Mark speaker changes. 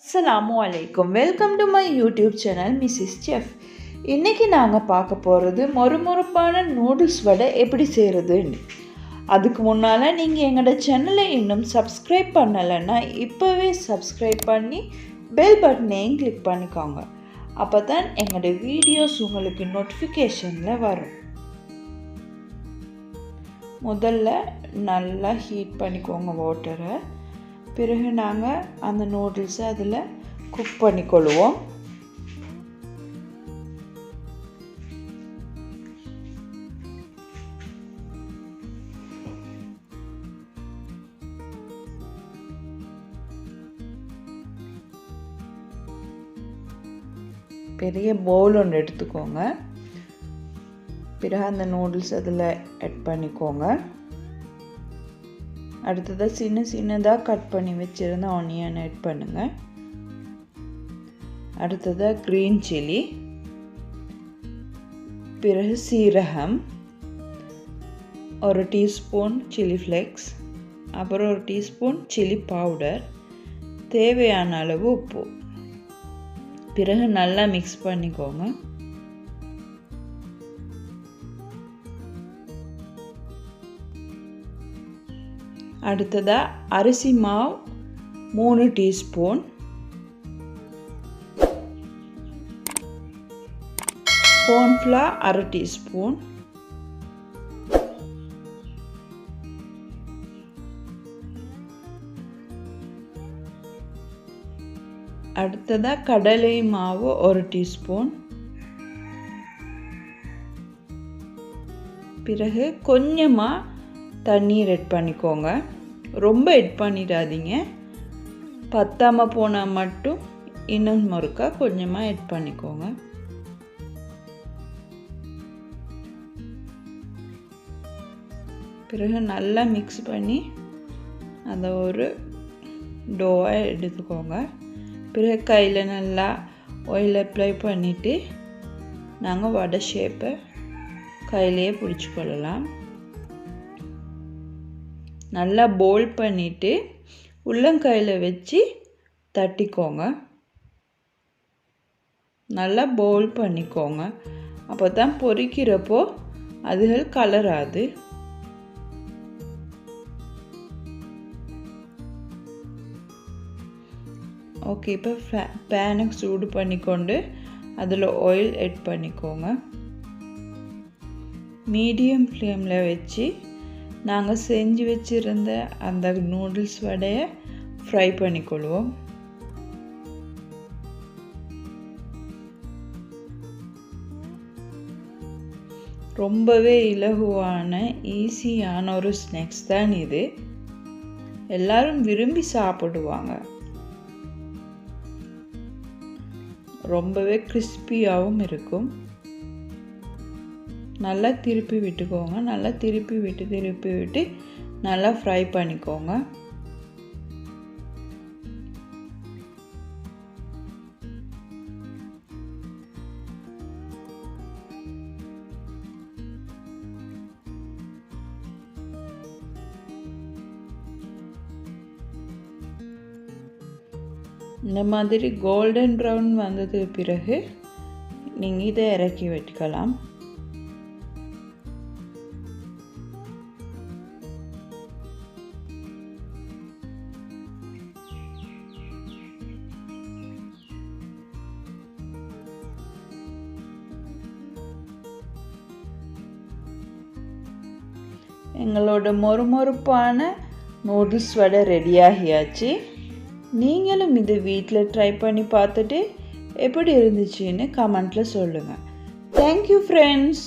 Speaker 1: அஸ்ஸலாமு அலைக்கும். Welcome to my YouTube channel Mrs chef. இன்றைக்கி நாங்கள் பார்க்க போகிறது மொறுமொறுப்பான நூடுல்ஸ் வடை எப்படி செய்கிறதுன்னு. அதுக்கு முன்னால் நீங்கள் எங்களோட சேனலை இன்னும் சப்ஸ்கிரைப் பண்ணலைன்னா இப்போவே சப்ஸ்கிரைப் பண்ணி பெல் பட்டனையும் கிளிக் பண்ணிக்கோங்க. அப்போ தான் எங்களோட வீடியோஸ் உங்களுக்கு நோட்டிஃபிகேஷனில் வரும். முதல்ல நல்லா ஹீட் பண்ணிக்கோங்க வாட்டரை. பிறகு நாங்கள் அந்த நூடுல்ஸை அதில் குக் பண்ணிக்கொள்வோம். பெரிய பவுல் ஒன்று எடுத்துக்கோங்க. பிறகு அந்த நூடுல்ஸ் அதில் ஆட் பண்ணிக்கோங்க. அடுத்ததாக சின்னதாக கட் பண்ணி வச்சுருந்த ஆனியன் ஆட் பண்ணுங்கள். அடுத்ததாக க்ரீன் சில்லி, பிறகு சீரகம், ஒரு டீஸ்பூன் சில்லி ஃப்ளேக்ஸ், அப்புறம் ஒரு டீஸ்பூன் சில்லி பவுடர், தேவையான அளவு உப்பு. பிறகு நல்லா மிக்ஸ் பண்ணிக்கோங்க. அடுத்ததாக அரிசி மாவு 3 டீஸ்பூன், கார்ன்ஃப்ளவர் 1/2 டீஸ்பூன், அடுத்ததாக கடலை மாவு 1 டீஸ்பூன். பிறகு கொஞ்சமாக தண்ணீர் ஆட் பண்ணிக்கோங்க. ரொம்ப ஆட் பண்ணிடாதீங்க. பத்தாமல் போனால் மட்டும் இன்னும் ஒருக்கா கொஞ்சமாக ஆட் பண்ணிக்கோங்க. பிறகு நல்லா மிக்ஸ் பண்ணி அதை ஒரு டோவாக எடுத்துக்கோங்க. பிறகு கையில் நல்லா ஆயில் அப்ளை பண்ணிவிட்டு நாங்கள் வடை ஷேப்பை கையிலேயே பிடிச்சி கொள்ளலாம். நல்லா போல் பண்ணிவிட்டு உள்ளங்கையில் வச்சு தட்டிக்கோங்க. நல்லா போல் பண்ணிக்கோங்க. அப்போ தான் பொரிக்கிறப்போ அதுகள் கலராது. ஓகே, இப்போ பேனை சூடு பண்ணிக்கொண்டு அதில் ஆயில் ஆட் பண்ணிக்கோங்க. மீடியம் ஃப்ளேமில் வச்சு நாங்கள் செஞ்சு வச்சுருந்த அந்த நூடுல்ஸ் வடையை ஃப்ரை பண்ணிக்கொள்வோம். ரொம்பவே இலகுவான ஈஸியான ஒரு ஸ்நாக்ஸ் தான் இது. எல்லாரும் விரும்பி சாப்பிடுவாங்க. ரொம்பவே கிறிஸ்பியாகவும் இருக்கும். நல்லா திருப்பி விட்டுக்கோங்க. நல்லா திருப்பி விட்டு நல்லா ஃப்ரை பண்ணிக்கோங்க. இந்த மாதிரி கோல்டன் ப்ரௌன் வந்தது பிறகு நீங்கள் இதை இறக்கி வச்சுக்கலாம். எங்களோட மொறுமொறுப்பான நூடுல்ஸ் வடை ரெடியாகியாச்சு. நீங்களும் இது வீட்டில் ட்ரை பண்ணி பார்த்துட்டு எப்படி இருந்துச்சுன்னு கமெண்ட்டில் சொல்லுங்கள். Thank you friends.